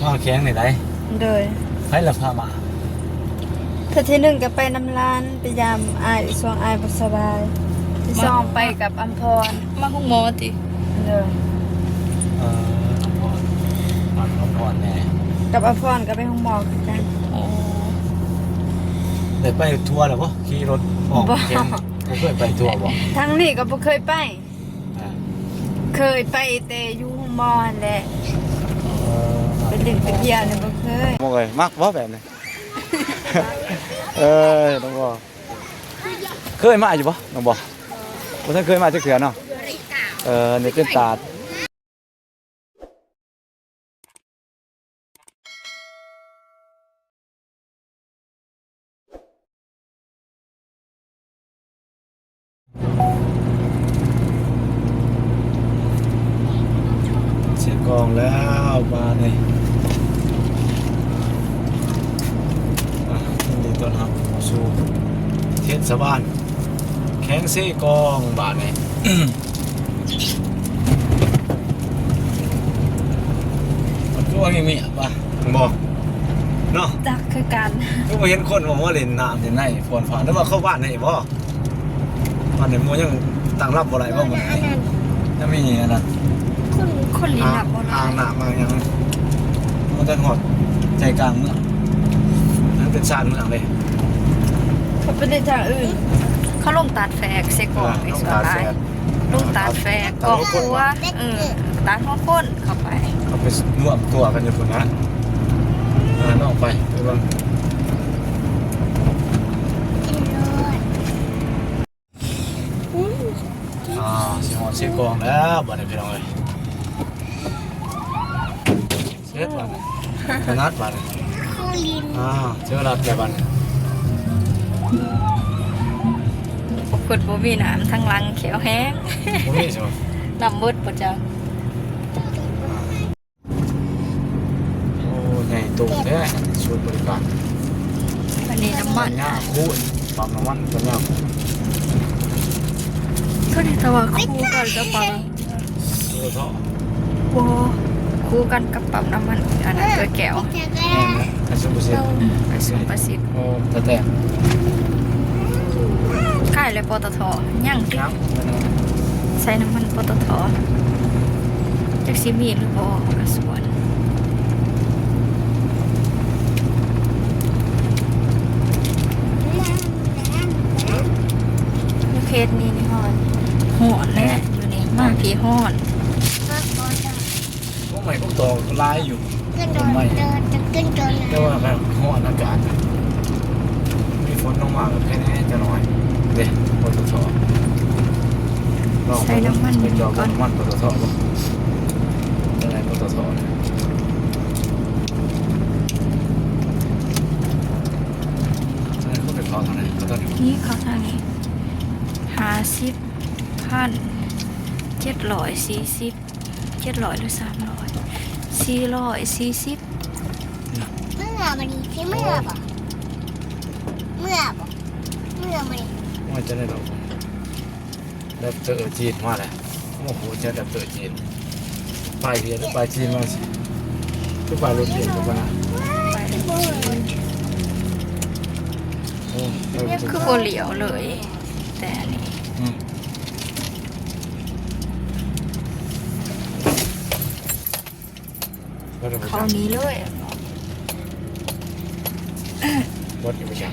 มาแข็งนี่ได้โดยให้ละพามาเธอที่หนึ่งก็ไปน้ำร้านไปยามอายช่วงอายบ่สบายที่สองไปกับอัมพรมาห้องหมอติโดยอัมพรแน่กับอัมพรก็ไปห้องหมอคือกันได้ไปทัวร์แล้วบ่ขี่รถออกแข็งบ่เคยไปทัวร์บ่ทางนี้ก็บ่เคยไปเคยไปแต่อยู่ห้องหมอนั่นแหละเป็นเด็กไปเที่ยวเนี่ยบ่เคยบ่เคยมักบ่แบบนี้น้องบ่เคยมาอยู่บ่น้องบ่ท่านเคยมาจักเทื่อเนาะนี่เป็นตาดเสียกองแล้วมาเลยนี่ต้นครับสู่เทศบาลแข้งเซกองบาทนี่มันก็ว่าอย่างนี้ป่ะบอกเนาะจักคือกันก็มาเห็นคนบอกว่าเล่นน้ำเล่นในฝนฟ้าแล้วว่าเข้าบ้านไหนบ่บ้านไหนมันยังตั้งรับบ่ไรบ่บ่จะมีอันนั้นคนเล่นหนักบ่อ่างน้ำมาอย่างมันจะหอดใจกลางเมืองนั่นเป็นชาติเมืองเลยเขาไปในทางอื่นเขาลงตัดแฟกเซกอนไอ้ส่วนหลายลงตัดแฟกกอกครัวตัดหัวก้นเข้าไปเขาไปร่วมตัวกันอยู่คนนั้นน้องไปบ้างสิหอดเสียกองแล้วบ้านนี้พี่น้องเลยเสียบ้านขนาดบ้านเจ้ารับแก่บ้านขุดบ่มีน้ำทั้งหลังเขียวแห้งบ่มีใช่ไหมน้ำมืดบ่จ้ะโอ้ใหญ่โตแท้ชุดบริการอันนี้น้ำมันเนี่ยคู่ปั๊มน้ำมันตัวเนี่ยก็ได้แต่ว่าคู่กันกับปั๊มตัวเท่าโอ้คู่กันกับปั๊มน้ำมันอันนั้นตัวแก้วกระสุนประสิทธิ์กระสุนประสิทธิ์โอ้แต่ ใกล้เลยปตทย่างใส่น้ำมันปตทจากซีมีหรือบ่กระสวนเคสนี้นี่ฮอนหอนเลยอยู่นี่มาผีหอนพวกใหม่พวกโตร้ายอยู่ใหม่แต่ว่าแบบหอนอากาศมีฝนลงมาแบบแค่นี้จะน้อยเด็กปตทใส่น้ำมันก่อนมันปตทป่ะอะไรปตทใช่เขาไปเขาทางไหนเขาตอนนี้เขาทางนี้50,740 700หรือ300 440เมื่อมันนี่ที่เมื่อป่ะเมื่อมันนี่ว่าจะได้หรอกแรปเตอร์จีนมาเลยโอ้โหจะแรปเตอร์จีนไปเรียนไปจีนมาสิทุกไปรถเรียนทุกวันนะนี่คือโบเหลียวเลยแต่อันนี้เขานี้เลยรถอยู่ประจำ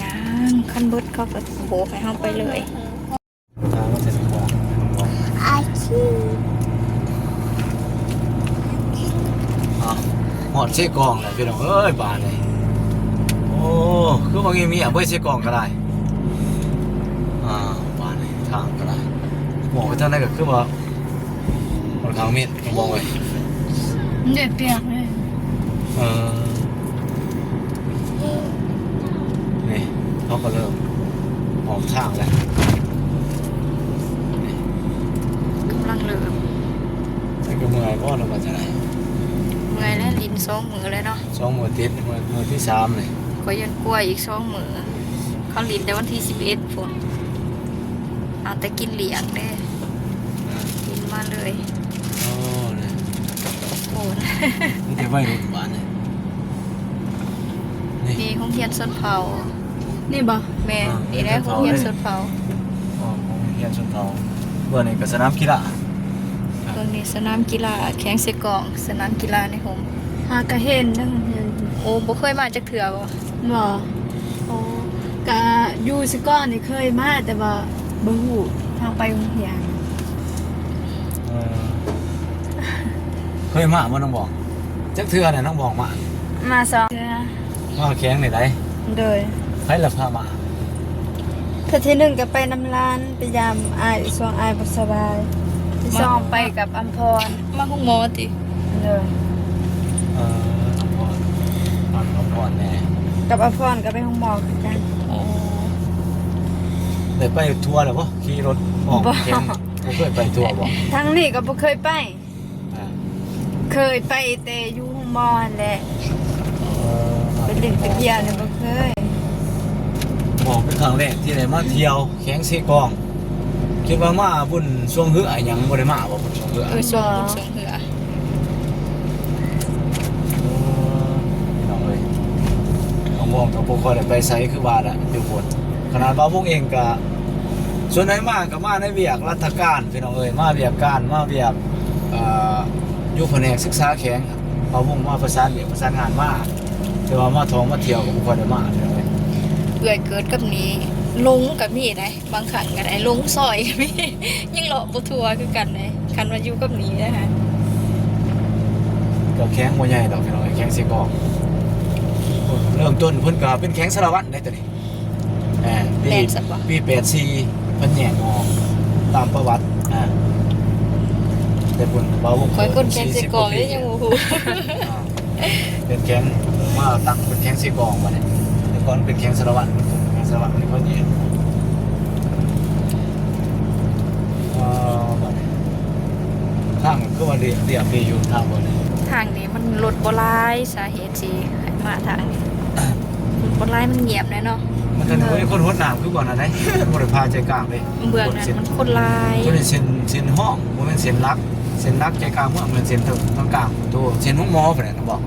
ยังขั้นบดเขาก็โผล่ให้ห้องไปเลยทางมันจะถึงบอกอาชีหอดเช็คกองเลยพี่น้องเอ้ยบานเลยโอ้คือบางทีมีอ่ะเพื่อเช็คกองก็ได้บานเลยทางก็ได้บอกไปทางไหนก็คือว่าบนทางมีดมองไปเด็ดเปียกเลยนี่เขาก็เริ่มออกทางแล้วกำลังเริ่มนี่ก็เมื่อยเพราะเรามาจากไหนเมื่อยแล้วลิ้น2 มือเลยเนาะ2 มือติดมือที่3เลยก็ยันกล้วยอีก2 มือเขาลิ้นได้วันที่11ฝนเอาแต่กินเหลียงเด้กินมาเลยโอ้ พูน นี่แต่วัยรุ่นบ้านนี่นี่ นี่ห้องเรียนสนเผา นี่บ่ แม่นี่ได้ห้องเรียนสนเผา อ๋อของเฮียนชนเผ่าเมื่อนี่ก็สนามกีฬา ตรงนี้สนามกีฬาแข่งเสกองสนามกีฬาในโฮม หากระเห็นนะ โอ้บ่เคยมาจากเถื่อบ่ บ่โอ้กะอยู่ซิก่อนนี่เคยมาแต่ว่าบ่ฮู้ทางไปโรงเรียน เออเคยมาบ่น้องบอกจักเทื่อเนี่ยน้องบอกมา มาสองเทื่อ ว่าแข้งไหนได้ โดย ใครละพามา เทื่อที่หนึ่งก็ไปน้ำร้านไปยามอายช่วงอายบ่สบายที่สองไปกับอัมพร มาห้องหมอติ เลย อัมพรอัมพรแน่ กับอัมพรก็ไปห้องหมอคือกัน โอ้ ได้ไปทัวร์แล้วบ่ขี่รถออกแข้งบ่เคยไปทัวร์บ่ ทางนี้ก็บ่เคยไป อ่า เคยไปแต่อยู่ห้องหมอนั่นแหละ เออ ไปเล่นตะเกียบเนี่ยบ่เคย บอกเป็นครั้งแรกที่ได้มาเที่ยวแข้งเสกองคิดว่ามาบุญช่วงเหือหยังบ่ได้มาบ่บุญช่วงเหือ ส่งบุญส่งเหือ น้องเลยน้องมองกับพวกเขาได้ไปไซคือว่าแหละอยู่บนขนาดบ้าพวกเองก็ส่วนไหนมากก็มาในเวียกรัฐการพี่น้องเอ้ยมาเวียกการมาเวียกอยู่แผนกศึกษาแข็งบ้าพวกมาประสานเวียกประสานงานมาแต่ว่ามาท้องมาเที่ยวกับพวกเขาได้มาพี่น้องเอ้ย เอื้อยเกิดกับนี้ลงกับมีได้บางครั้งก็ได้ลงซอยก็มี ยังเลาะบ่ทั่วคือกันเลยคันว่าอยู่กับนี้นะคะ ก็แข็งบ่ใหญ่ดอกพี่น้องเอ้ยแข็งสิกอกเริ่มต้นเพิ่นก็เป็นแข็งสารวัตรได้ตัวนี้ปี แม่นสักบ่ ปี84เพิ่นแยกออกตามประวัติแต่พุ่นเบาพวก คอยคนแข่งเสกองนี่ยังบ่ฮู้ เป็นแข้งมาตั้งเป็นแข้งสีกองมาเนี่ยแต่ก่อนเป็นแข้งสารวัตรแข้งสารวัตรนี่เขาเนี่ยทางก็ว่าเรียบดีอยู่ทางบนนี้ ทางนี้มันรถบ่หลายสาเหตุสิให้มาทางนี้รถบ่หลายมันเงียบแน่เนาะ มันจะมีคนหดน้ำคือก่อนนะได้บริพาใจกลางเลย เบื้องนั้นมันคนหลาย ตัวนี้เส้นห้องมันเป็นเส้นรักใจกลางเมื่อมันเส้นตรงกลางตัวเส้นห้องหมอไปไหนต้องบอก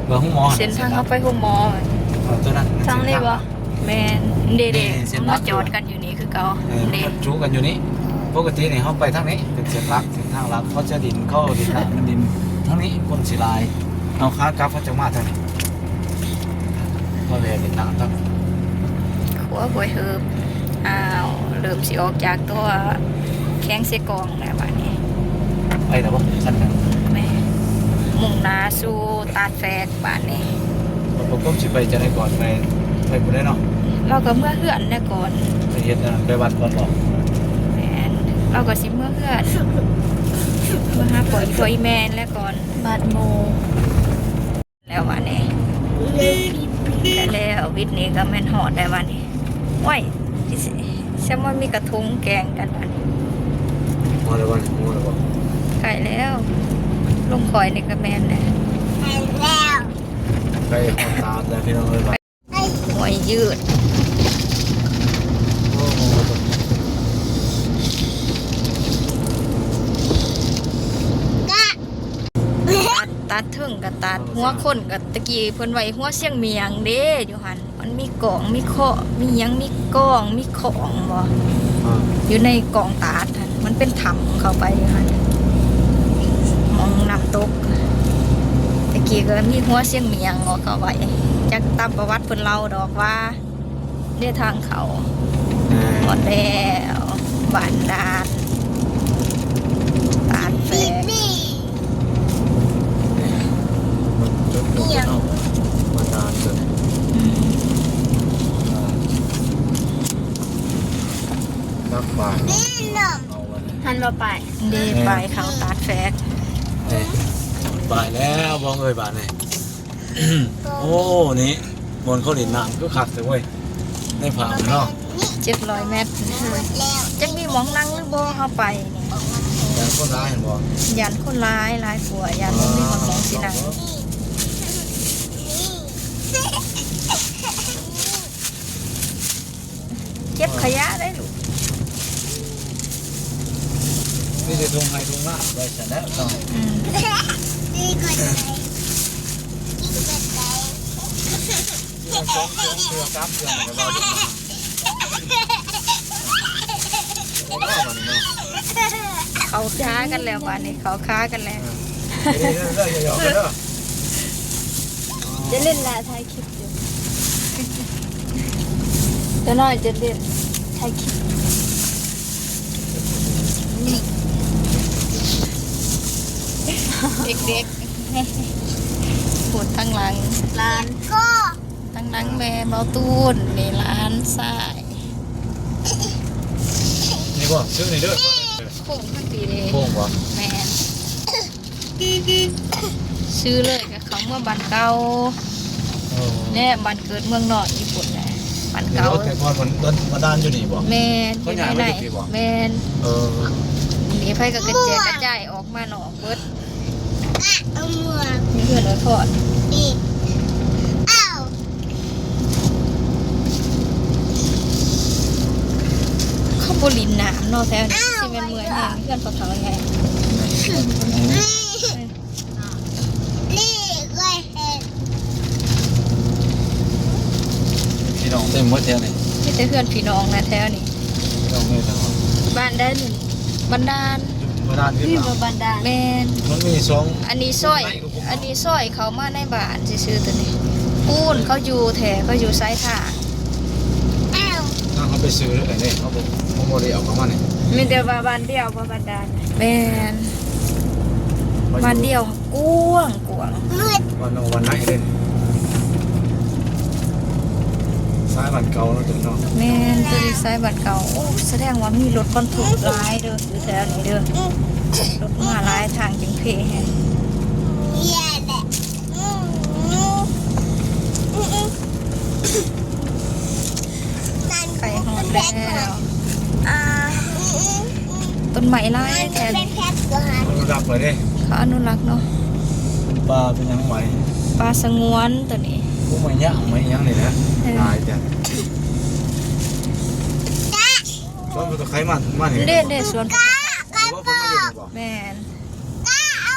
เบอร์ห้องหมอ เส้นทางเข้าไปโรงหมอ ตัวนั้น ทางนี้บ่ แม่นเด้ๆมาจอดกันอยู่นี่คือเก่าเด้ จูกันอยู่นี้ปกติเนี่ยเขาไปทางนี้เป็นเส้นรักเส้นทางรักเขาจะดินเข้าดินน้ำมันดินทางนี้คนสีลายเอาค้ากลับเขาจะมาทางนี้ก็เลยดินน้ำทาง ขัวหวยเฮิบอ้าวเริ่มสิออกจากตัวแข้งเสกองแล้วบัดนี้ ไปแล้วปะชั้นนั้น แม่มุ่งหน้าสู่ตาดแฟกบ้านนี้ ผมก็สิไปจะได้ก่อนไปกูได้เนาะ เราก็เมื่อเฮือนได้ก่อน ไปเฮ็ดไปวัดก่อนบอก แม่นเราก็สิเมื่อเฮือนเมื่อหาปล่อยตัวอีแมนแล้วก่อน บาดโม แล้ววันนี้แต่แล้ววิทย์นี้ก็แม่นหอดได้วันนี้ว้ายแซมอนมีกระทงแกงกันวันนี้ มาเลยวันมาเลยบอก ไก่แล้วลงคอยนี่ก็แม่นเลย แล้ว ไปหอดตาแล้วพี่น้องเลยบอก หวยยืด โอ้โห ตัดถึงกับตัดหัวคนกับตะกี้เพิ่นไว้หัวเสียงเมียงเด้อยู่หันมันมีกล่องมีข้อมีหยังมีกล้องมีของบ่อยู่ในกล่องตาดหั่นมันเป็นถ้ำเข้าไปอยู่หันมองน้ำตกตะกี้ก็มีหัวเสียงเมียงงอเข้าไว้จากตามประวัติเพิ่นเล่าดอกว่าได้ทางเขาหมดแล้วบ้านดาดตาดแฝก นี่ จุดเอามาตาเกิดนักบาท นี่นม เอาวัน หันบ่ไป เดไปเขาตาดแฟก นี้บาทแล้วบองเอ้ยบาทนี่โอ้นี่บนเขาหลินน้ำก็ขัดเลยเว้ยในผาเนาะ 700 เมตร หมดแล้ว จักมีหมองนั่งหรือบ่เข้าไปนี่ แต่คนร้ายเห็นบอก ยันคนร้ายหลายผัวยันบ่มีคนมองสินั่งเก็บขยะได้ลูก นี่จะทุ่งให้ทุ่งละไปเสร็จแล้วต้อง อืม นี่ก็ได้นี่ก็ได้ เรื่องสองเรื่องครับเรื่องอะไรบ้างโอ้โหตอนนี้เนาะ เขาค้ากันแล้ววันนี้เขาค้ากันแล้ว เดี๋ยวๆหยอกๆกันเด้อ จะเล่นละถ่ายคลิปอยู่จะน้อยจะเล่นถ่ายคลิป เด็กๆพูดทั้งหลัง ร้าน ก็ ทั้งหลังแม่เบาตูนนี่ร้านสาย นี่บ่ซื้อนี่เด้อ โค้งทั้งปีเลย โป่งบ่ แม่ซื้อเลยกับเขาเมื่อบันเก่า โอ้ เนี่ยบันเกิดเมืองนอกญี่ปุ่นแหละบัน เดี๋ยว เก่าร ถแต่ก่อนมันมาด้านอยู่นี่บ่ แมน เขา อยู่ ย้าย ไหน มาอยู่ที่บ่ แมน เออ หนีไฟกับกระเจกระจายออกมาหนอกเบิด เอาหมวก มีเพื่อนไว้พอด นี่อ้าว เข้าบรินน้ำเนอกแถวนี้ที่เป็นเมืองแห่งเพื่อนเขาทำยังไง นี่ก็เห็น พี่น้องเต็มหมดแถวนี่ ที่แต่เพื่อนพี่น้องนะแถวนี้ พี่น้องนี่ทาง บ้านได้หนึ่ง บันดาล มาด้านที่ พี่ มา บันดาล แมน มันมีสอง อันนี้สร้อยเขามาในบ้านซื้อๆตัวนี้ปูนเขาอยู่แถเขาอยู่ไซท่า อ้าว ทางเขาไปซื้อเลยนี่เขาบอกเขาโมเดลเข้ามาเนี่ย มีแต่ว่าบ้านเดียวบ่บันดาล แมนวันเดียวกว้างกวาง มืด วันไหนเลยซ้ายบันเก่าแล้วถึงเนาะ แมนตัวดีไซน์บัตรเก่าโอ้แสดงว่ามีรถบรรทุกหลายเด้ออยู่แถวนี้เด้อรถมาหลายทางจึงเพแฮะ แย่แหละนั่น ไก่หอดแล้ว อ่า ต้นไม้หลาย มัน แถ จะ ว เป็ นี้ นแพ็คก่อน มันดับเลยดิ เขาอนุรักษ์เนาะ เป็นปลาเป็นยังไหว ปลาสงวนตัวนี้ พวกมันย่างไม่ย่างเลยนะตายแต่ส่วนมันตัวไขมันเห็น เด่สวน ว่าคนมาอยู่บ่ แมน เอาเอา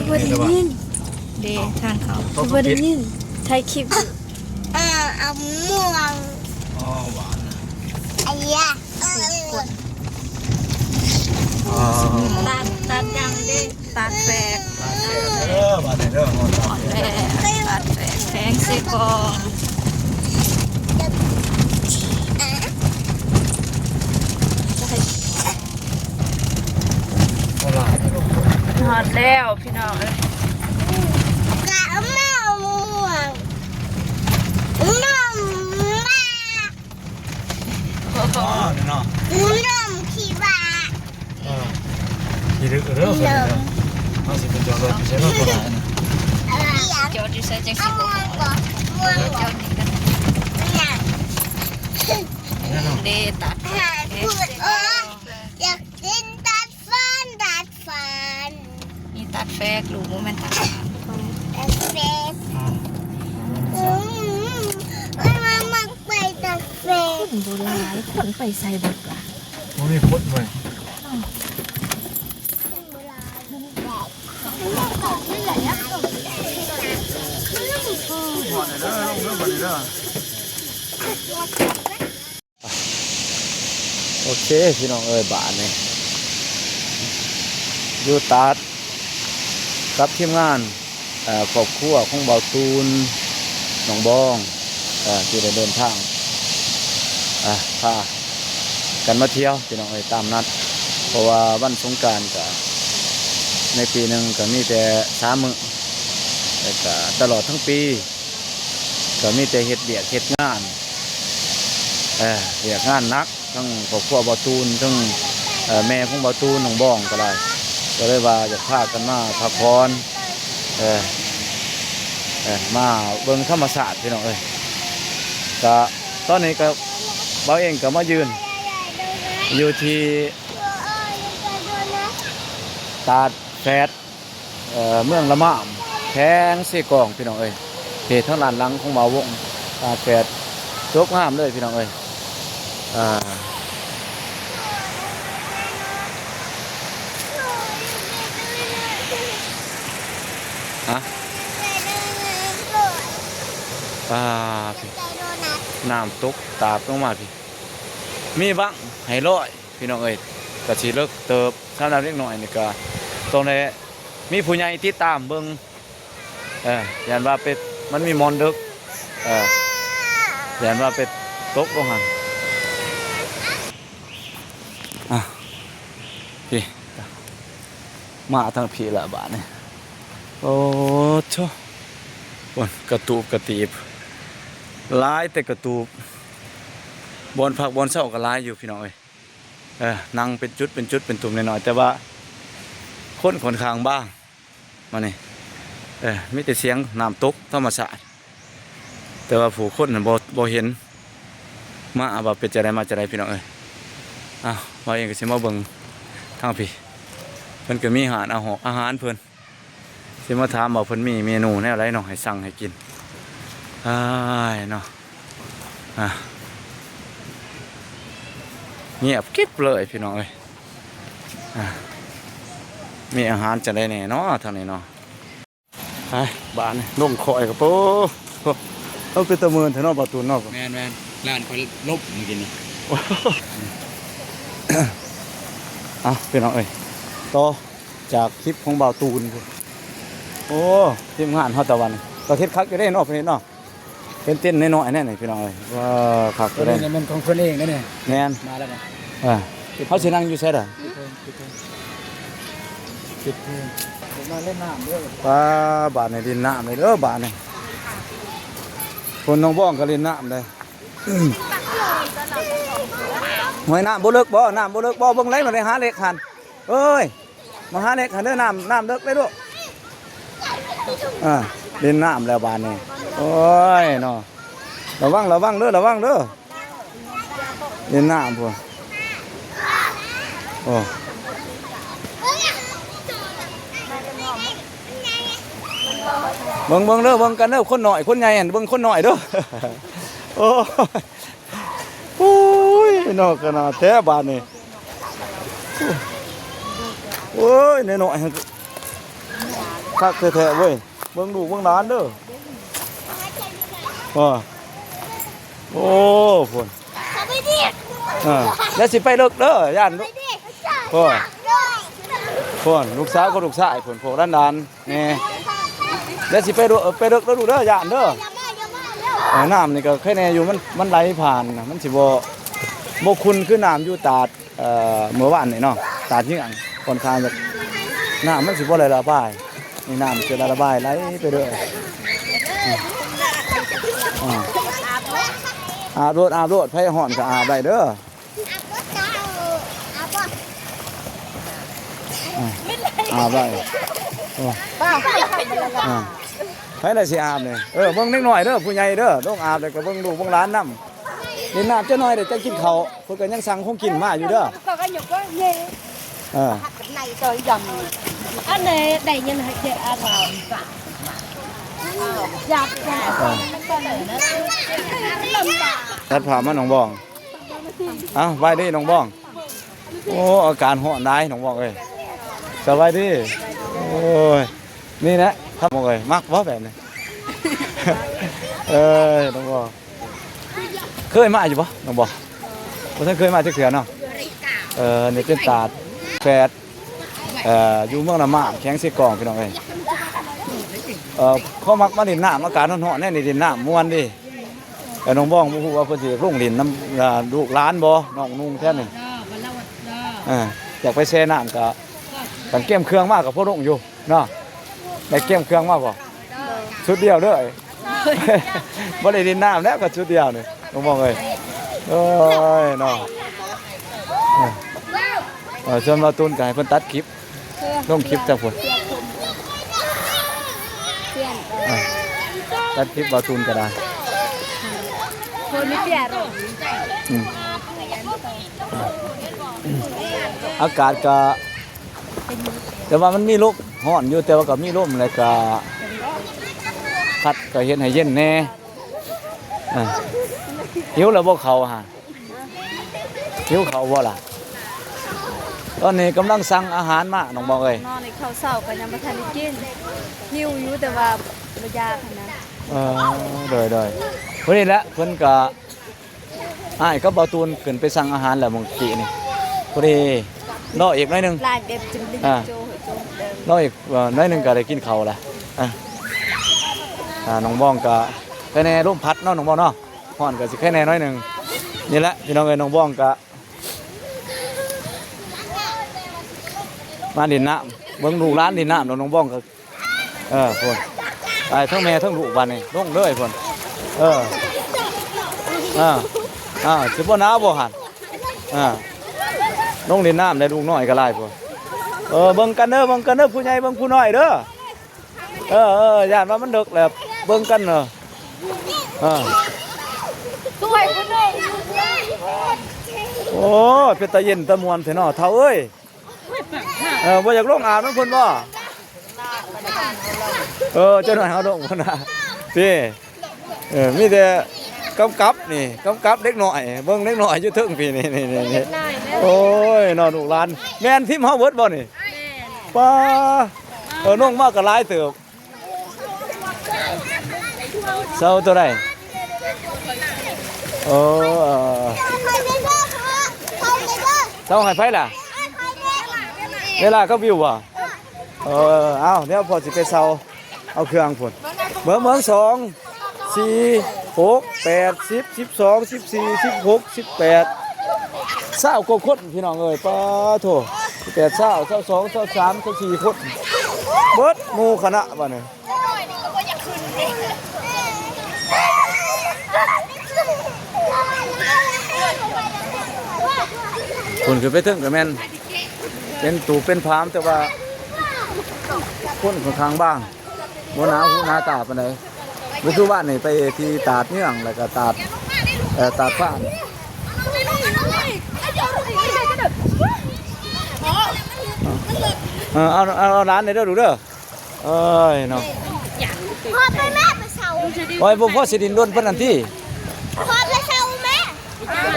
บ่ได้ยิน เดทานเขา เขา บ่ ก็ ได้ คิด ยินถ่ายคลิปอยู่ เอาม่วง อ๋อหวาน ไอ้ยะ อ๋อ ตัดยังเด้ ตัดแฝก มาเด้อหอม อ่อนแม่ตัดแฝกแฝงเสกอง โบราณ ฮอดแล้วพี่น้องเอ้ย กะแม่ม่วงนมมา อ๋อนี่เนาะ นมที่บ้าน ยี่ดึกเด้อเด้อเขาสิเป็นจอดรถใช่ไหมโบราณ จอดอยู่ใส่จัง เอา สิบ ม่วงก่อนม่วงก่อน เจ้านี่กัน เนี่ย นี่เนาะ เดตัด อาหารพูดอยากกินตัดฟันตัดฟัน นี่ตัดแฝกลูกโมเมนตัด ตัดเฟสมันมามักไปตัดเฟส โบราณคนไปใส่บัตรละ มันมีพุทธไหมหอดเด้อลงเด้อบ่เด้อโอเคพี่น้องเอ้ยบาทนี่อยู่ตัดกับทีมงานครอบครัวของเบาตูนหนองบองที่ได้เดินทางพากันมาเที่ยวพี่น้องเอ้ยตามนัดเพราะว่าวันสงกรานต์ก็ในปีหนึ่งก็มีแต่3 มื้อแต่ก็ตลอดทั้งปีก็มีแต่เฮ็ดเวียกเฮ็ดงานเวียกงานหนักทั้งครอบครัวเบาตูนทั้งแม่ของเบาตูนหนองบองก็ได้ก็เลยว่าจะพากันมาพักผ่อนมาเบิ่งธรรมศาสตร์พี่น้องเอ้ยก็ตอนนี้ก็เบาเองก็มายืนอยู่ที่ตาดแฟดเมืองละมามแพงเสกองพี่น้องเอ้ยเหตุทั้งลานหลังของเบาวงตาดแฟดจบงามเลยพี่น้องเอ้ย ฮะพี่ น้ำตกตาบลงมาพี่มีบ้างให้ร้อยพี่น้องเอ้ยก็สิเลิกเติบสำหรับเล็กน้อยนี่ก็ตรงนี้มีผู้ใหญ่ติดตามเบิ่งยันว่าเป็ดมันมีมอนดึกยันว่าเป็ดตกลงหันพี่มาทางพี่ละบาทนี่โอ้โธ่บนกระตูบกระตีบหลายแต่กระตูบบนผักบนเสาก็หลายอยู่พี่น้องเอ้ยนั่งเป็นจุดเป็นจุดเป็นตุ่มน้อยๆแต่ว่าคนขนคางบ้างมานี่มีแต่เสียงน้ำตกธรรมชาติแต่ว่าผู้คนบ่เห็นมาว่าเป็นจะได้มาจะได้พี่น้องเอ้ยว่าเองก็สิมาเบิ่งทางพี่เพิ่นก็มีอาหารเพิ่นสิมาถามว่าเพิ่นมีเมนูแนวไรเนาะให้สั่งให้กินเนาะเงียบกิ๊บเลยพี่น้องเอ้ยมีอาหารจะได้แน่เนาะทางนี้เนาะไปบ้านลงคอยกับโป้ต้องเป็นตะเมินเถอะเนาะประตูนอกแมนร้านเขาลบเมื่อกี้นี่ พี่น้องเอ้ยต่อจากคลิปของบ่าวตูนโอ้ทีมงานเฮาตะวันก็เฮ็ดคักอยู่ได้เนาะเพิ่นเนาะเป็นเต้นน้อยๆแน่นี่พี่น้องเอ้ยว่าคักอยู่ได้ มันของคนเองนะเนี่ย แม่น มาแล้วนะ เขาสินั่งอยู่ไสล่ะ ปิดเพลงมาเล่นน้ำด้วย ป้าบาดในดินน้ำเลยเด้อบาดนี่คนน้องบ้องก็เล่นน้ำเลยหวยน้ำบ่เลิกบ่น้ำบ่เลิกบ่เบิ่งไหลมาได้หาเหล็กหันเอ้ยมาหาเหล็กหันเด้อน้ำเลิกเลยลูกเล่นน้ำแล้วบาดนี่โอ้ยเนาะระวังเด้อเล่นน้ำพวกโอ้เบิ่งเด้อเบิ่งกันเด้อคนหน่อยคนใหญ่เบิ่งคนหน่อยเด้อโอ้ยนอกขนาดแท้บาดนี่โอ้ยน้อยคักแท้ๆเว้ยเบิ่งดูเบิ่งหลานเด้อโอ้พุ่นแล้วสิไปเลิกเด้อย่านพุ่นลูกสาวกับลูกชายพุ่นพวกด้านๆนี่แล้วสิไปเลิกแล้วดูเด้อย่านเด้อน้ำนี่ก็แค่แน่อยู่มันไหลผ่านมันสิบ่คุณคือน้ำอยู่ตาดเมื่อวานนี่เนาะตาดที่อังค่อนข้างจะน้ำมันสิบ่ไหลระบายนี่น้ำจะระบายไหลไปเรื่อยอาบรถไผห่อนก็อาบได้เด้ออาบได้ไผได้สิอาบนี่เบิ่งเล็กน้อยเด้อผู้ใหญ่เด้อต้องอาบแล้วก็เบิ่งลูกเบิ่งหลานนำนี่น้ำจะน้อยเดี๋ยวจะกินข้าวเพิ่นก็ยังสั่งคงกินมาอยู่เด้อnày rồi dầm anh này đầy nhân hạt dẻ à vào dạตัดผ่ามาหนองบ้องไว้ดิหนองบ้องโอ้อาการห่อนได้หนองบ้องเอ้ยสบายดีโอ้ยนี่นะครับหมองเอ้ยมักบ่แบบนี้หนองบ้องเคยมาอยู่บ่หนองบ้องบ่ทันเคยมาจักเทื่อเนาะนี่เป็นตาดแฝดอยู่เมืองละมาแข็งเสกองพี่น้องเอ้ยเขามักมาดินน้ำอากาศร้อนๆแน่นี่ดินน้ำม่วนดิน้องบ้องบ่ฮู้ว่าเพิ่นสิลงดินน้ำลูกหลานบ่น้องนุ่งแท้นี่อยากไปแช่น้ำก็กันเก็มเครื่องมากกับพ่อลงอยู่เนาะได้เก็มเครื่องมากบ่ชุดเดียวเด้อบ่ได้ดินน้ำแล้วก็ชุดเดียวนี่น้องบ้องเอ้ยโอ้ยเนาะส่วนมาตูนก็ให้เพิ่นตัดคลิปลงคลิปจากพุ่นตัดคลิปมาตูนก็ได้คนไม่เปลี่ยนหรอกอากาศก็แต่ว่ามันมีลมร้อนอยู่แต่ว่าก็มีลมแล้วก็พัดก็เฮ็ดให้เย็นแน่หิวแล้วบ่เข้าฮะหิวเข้าบ่ล่ะ ตอนนี้กำลังสั่งอาหารมาน้องบอกเอ้ย นอนในข้าวเช้าก็ยังบ่ทันได้กินหิวอยู่แต่ว่าบ่อยากหั้นนะ โดยเพิ่นนี่แหละเพิ่นก็อ้ายก็บ่ตูนขึ้นไปสั่งอาหารแล้วเมื่อกี้นี่พอดีรออีกหน่อยหนึง ลายแบบจึงได้โจให้โจเดิม รออีกหน่อยหนึงก็ได้กินข้าวละน้องบ้องก็แค่แน่ร่มพัดเนาะน้องบ้องเนาะฮ้อนก็สิแค่แน่หน่อยหนึงนี่แหละพี่น้องเอ้ยน้องบ้องก็มาดินน้ำเบิ่งลูกหลานดินน้ำน้องบ้องก็พุ่นไปทั้งแม่ทั้งลูกบัดนี้ลงเลยพุ่นสิบ่หนาวบ่หั่นลงดินน้ำได้ลูกน้อยก็หลายพุ่นเบิ่งกันเด้อผู้ใหญ่เบิ่งผู้น้อยเด้อย่านว่ามันดึกแล้วเบิ่งกันเด้อสวยพุ่นเด้อ โอ้เป็นตาเย็นตะมวนแท้เนาะเฒ่าเอ้ยบ่อยากลงอาบน้ำเพิ่นบ่เจ้าหน่อยเฮาลงพุ่นน่ะพี่มีแต่กำกับนี่กำกับเด็กน้อยเบิ่งเด็กน้อยอยู่เทิงพี่นี่โอ้ยนอนลูกหลานแม่นทิมเฮาเบิดบ่นี่ป้าน้องมาก็หลายเติบเซาตัวใดเซาให้ไผล่ะเวลาเขาวิวบ่เอาเดี๋ยวพอสิไปเซาเอาเครื่องพุ่นเบิ่ง2 4 6 8 10 12 14 16 18 20กว่าคนพี่น้องเอ้ยป้าโถ18 20 22 23 24คนเบิดหมู่คณะบัดนี้คนคือไปถึงก็แม่นเป็นตู่เป็นพรามแต่ว่าคนค่อนข้างบ้างบ่หนาวหูหนาตาปานใดบ่คือบ้านนี่ไปที่ตาดเนื่องแล้วก็ตาดฟ้านเอาร้านนี่เด้อดูเด้อเอ้ยเนาะ พ่อไปแม่ไปเสา โอ้ยบ่พอสิดินด้นเพิ่นนั่นติ พ่อไปเสาแม่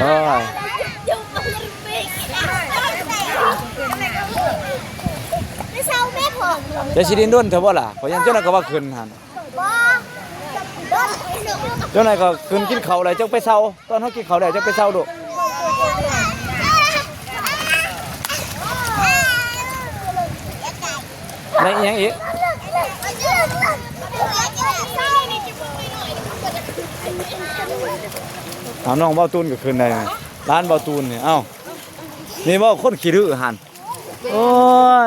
โอ้ย อยู่บนปีกไปเสาแม่ผม จะสิดินด้นเถอะบ่ล่ะเพราะยังเจ้าน่ะก็ว่าขึ้นหั่น บ่ เจ้านายก็คืนกินข้าวแล้วจังไปเซาตอนเฮากินข้าวแล้วจังไปเซาดุในอีหยังอีกเอาน้องเบ้าตูนก็คืนได้นะร้านเบ้าตูนนี่เอ้านี่บ่คนขี้ดื้อหั่นโอ้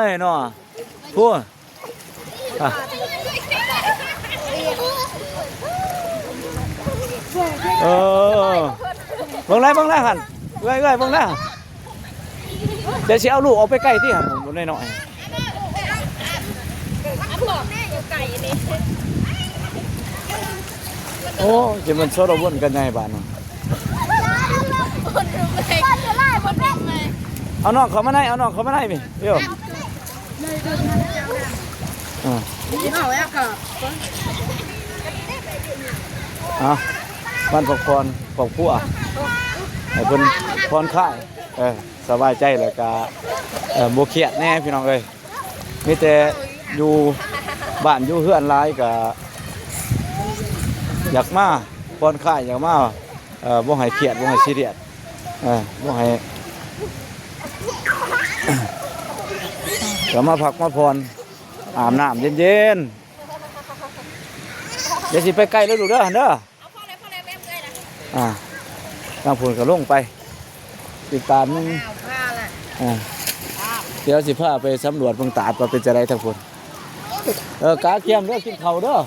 ยเนาะพูดอ่ะเบิ่งไรหั่นเอ้ยเบิ่งไรเดี๋ยวสิเอาลูกออกไปใกล้ที่หั่นผมน้อยโอ้จะมันสรวนกันไงบ้านน่ะเอาน้องเขามาไหนพี่เดี๋ยวบ้านปกครองครอบครัวให้เพิ่นผ่อนคลายสบายใจแล้วก็บ่เครียดแน่พี่น้องเอ้ยมีแต่อยู่บ้านอยู่เฮือนหลายก็อยากมาผ่อนคลายอยากมาบ่ให้เครียดบ่ให้ซีเรียสบ่ให้ก็มาพักมาผ่อนอาบน้ำเย็นๆอย่าสิไปใกล้แล้วดูเด้อเด้อทางพุ่นก็ลงไปติดตามเดี๋ยวสิพาไปสำรวจเบิ่งตาดว่าเป็นจังได๋ทางพุ่นกาเกียมเด้อกินข้าวเด้อ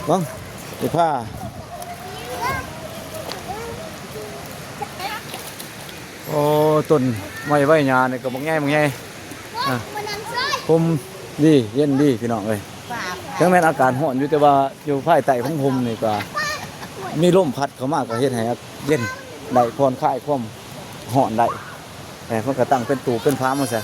บังสิพาโอ้ต้นไม้ใบหญ้านี่ก็บ่ใหญ่ผมดีเย็นดีพี่น้องเอ้ยถึงแม้อากาศร้อนอยู่แต่ว่าอยู่ภายใต้ของผมนี่ก็มีลมพัดเข้ามาก็เฮ็ดให้เย็นได้ผ่อนคลายความร้อนได้แต่เพิ่นก็ตั้งเป็นตู้เป็นพรามมาซะ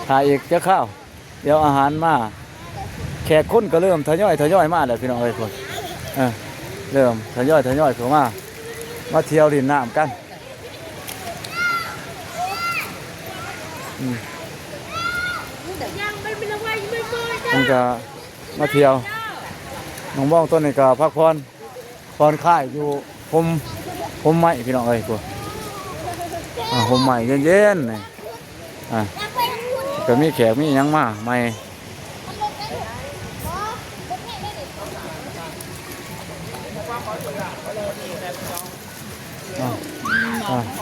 ถ่ายอีกจะข้าวเดี๋ยวอาหารมาแขกคนก็เริ่มทยอยมาแล้วพี่น้องเอ้ยคนเริ่มทยอยเข้ามาเที่ยวดินน้ำกันมันก็มาเที่ยวน้องบ้องต้นนี่ก็พักผ่อนคลายอยู่ผมใหม่พี่น้องเอ้ยพวกผมใหม่เย็นๆนี่ก็มีแขกมีหยังมาใหม่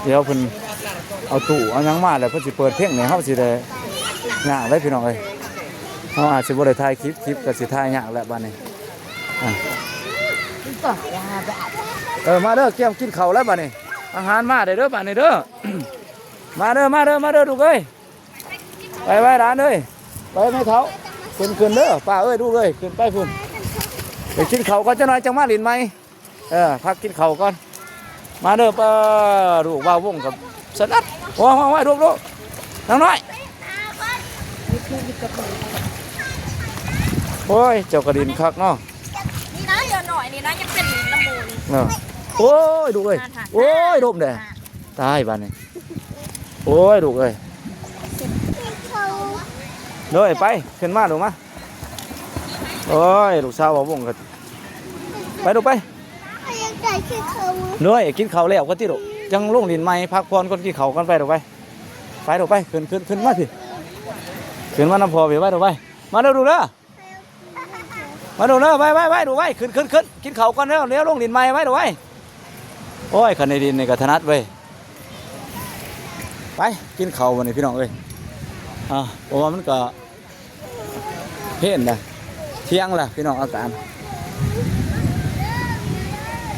เดี๋ยวเพิ่นเอาตู้เอาหยังมาแล้วเพิ่นสิเปิดเพลงให้เฮาสิได้ยากเลยพี่น้องเอ้ยเฮาอาจสิบ่ได้ถ่ายคลิปก็สิถ่ายยากแล้วบัดนี้มาเด้อเกี่ยมกินข้าวแล้วบัดนี้อาหารมาได้เด้อบัดนี้เด้อ มาเด้อลูกเอ้ยไปร้านเอ้ยไปแม่เฒ่าขึ้นเด้อป้าเอ้ยลูกเอ้ยขึ้นไปพุ่นไปกินข้าวก่อนจังหน่อยจังมาลิ้นไหมพักกินข้าวก่อนมาเด้อป้าลูกว่าวงกับสนัดโอ้ยลูกน้องน้อยโอ้ยเจ้ากระดินคักเนาะนี่นะอย่าหน่อยนี่นะยังเป็นน้ำมูล โอ้ยลูกเอ้ยโอ้ยลูกเด้ตายบ้านนี้โอ้ยลูกเอ้ยเด้อไปขึ้นมาลูกมาโอ้ยลูกสาวว่าวงกันไปลูกไปเด้อกินข้าวแล้วก็ติลูกยังลงดินใหม่พักผ่อนก่อนกินข้าวกันไปลูกไปลูกไปขึ้นมาสิขึ้นมาน้ำพอไปลูกไปมาเด้อลูกเด้อมาดูเนอะไปดูไว้ขึ้นกินข้าวก่อนแล้วเลี้ยวลงดินใหม่ไว้ดูไว้โอ้ยขันในดินในกระถนัดเว้ยไปกินข้าววันนี้พี่น้องเอ้ยเพราะว่ามันก็เห็นนะเที่ยงละพี่น้องอาการ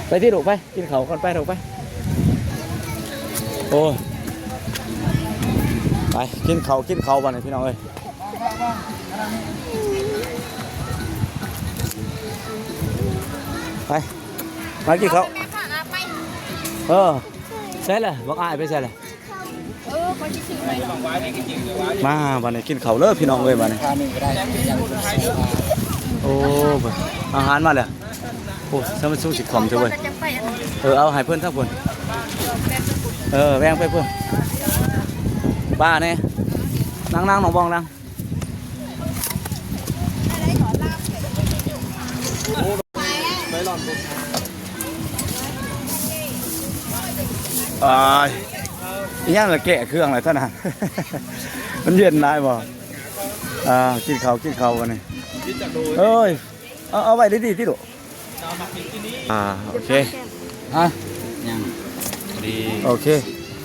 ไปที่ดูไปกินข้าวก่อนไปดูไปโอ้ไปกินข้าววันนี้พี่น้องเอ้ยไปมากินข้าวใช่เลยบอกอายไปใช่เลยมาวันนี้กินข้าวเลยพี่น้องเลยวันนี้โอ้อาหารมาเลยโอ้สมัยสู้สิขอมเถอะเว้ยเอาให้เพื่อนทั้งคนแบ่งไปเพื่อนป้าเนี่ยนั่งน้องบองนั่งย่างละแกะเครื่องอะไรเท่านั้น มันเย็นได้บ่กินข้าวกันนี่เอ้ยเอาไว้ดีที่ดุโอเคยังดีโอเค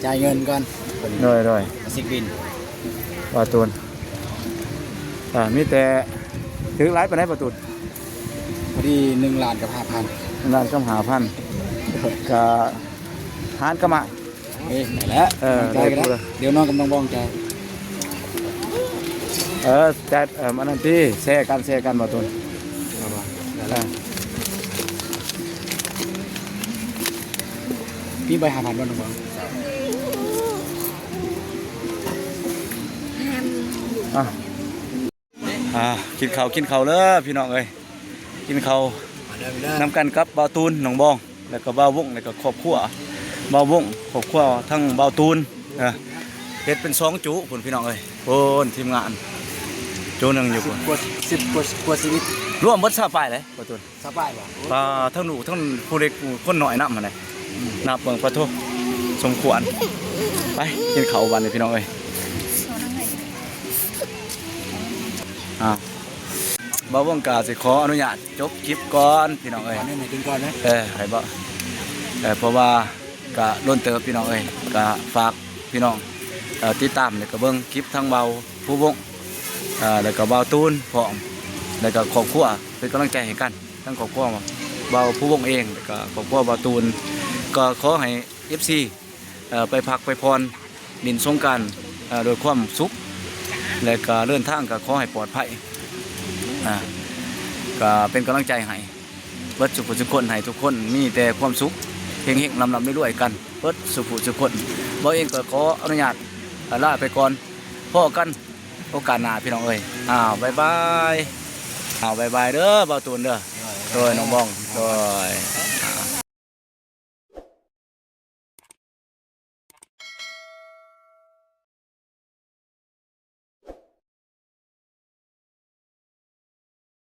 จ่ายเงินก่อนด้วยสิบินประตูนมีแต่ถือไลฟ์ไปไหนประตูนพอดี1 ล้านกับ 5,000 1 ล้านกับ5,000กับหารกระมาไหนแล้วได้กันแล้วเดี๋ยวน้องกำลังบ้องใจแต่มันนั่นที่แชร์กันประตูนพี่ใบ5,000บ้างน้องบ้องกินข้าวเลยพี่น้องเอ้ยกินข้าวนำกันกับบ่าวตูนน้องบองแล้วก็บ่าววงแล้วก็ครอบครัวบ่าววงครอบครัวทั้งบ่าวตูนเฮ็ดเป็น2จุพุ่นพี่น้องเอ้ยโอนทีมงานจุนึงอยู่พุ่น10 กว่าชีวิตรวมเบิดซาปายเลยบ่าวตูนซาปายบ่ทั้งหนูทั้งผู้เล็กคนน้อยนำหั่นน่ะนับเบิ่งปะโทสมควรไปกินข้าววันนี้พี่น้องเอ้ยบ่าววงกาสิขออนุญาตจบคลิปก่อนพี่น้องเอ้ยไหนกินก่อนนะให้บ่เพราะว่าก็ล้นเติบพี่น้องเอ้ยก็ฝากพี่น้องติดตามแล้วก็เบิ่งคลิปทั้งเบาผู้วงแล้วก็เบาตูนพร้อมแล้วก็ครอบครัวเป็นกำลังใจให้กันทั้งครอบครัวเบาผู้วงเองแล้วก็ครอบครัวเบาตูนก็ขอให้ FC ไปพักไปพรดินสงกรานต์โดยความสุขและก็เดินทางก็ขอให้ปลอดภัยก็เป็นกำลังใจให้เบิดสุขทุกคนให้ทุกคนมีแต่ความสุขเฮงๆลำๆด้วยกันเบิดสุขทุกคนบ่เองก็ขออนุญาตลาไปก่อนพ่อกัน โอกาสหน้าพี่น้องเอ้ยบ๊ายบายบ๊ายบายเด้อบ่าวตูนเด้อโดยน้องบ้องโดย